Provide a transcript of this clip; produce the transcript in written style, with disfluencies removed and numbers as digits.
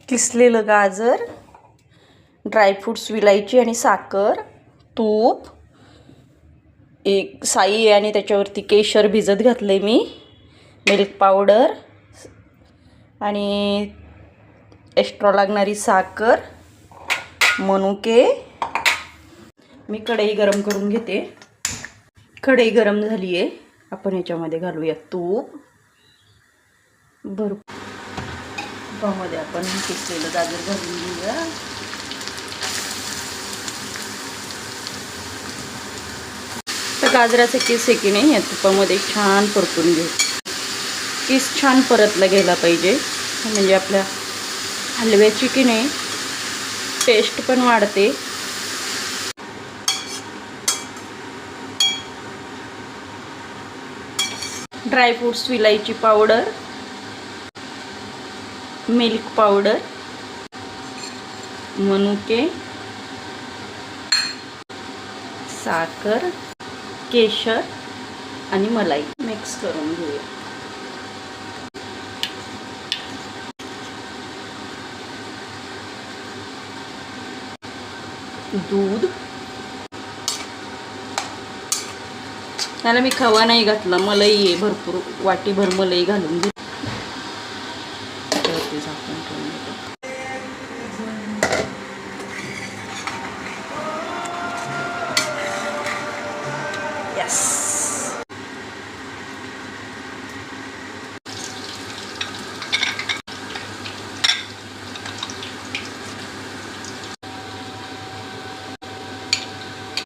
किसलेलं गाजर, ड्रायफ्रूट्स, विलायची आणि साखर, तूप, एक साई आणि त्याच्यावरती केशर भिजत घातले मी, मिल्क पावडर आणि एक्स्ट्रा लागणारी साखर, मनुके. मी कढई गरम करून घेते. कढई गरम झाली आहे. आपण ह्याच्यामध्ये घालूया तूप. तुपामध्ये आपण किसलेलं गाजर घालून घेऊया. तर गाजराचे किस आहे की नाही या तुपामध्ये छान परतून घेऊ. किस छान परतला गेला पाहिजे, म्हणजे आपल्या हलव्याची की नाही टेस्ट पण वाढते. ड्रायफ्रूट्स, विलायची पावडर, मिल्क पावडर, मनुके, साखर, केशर आणि मलाई मिक्स करून घेऊया. दूध, त्याला मी खवा नाही घातला, मलाई आहे भरपूर, वाटीभर मलाई घालून घेऊ. झाकण ठेवून देतो. यस,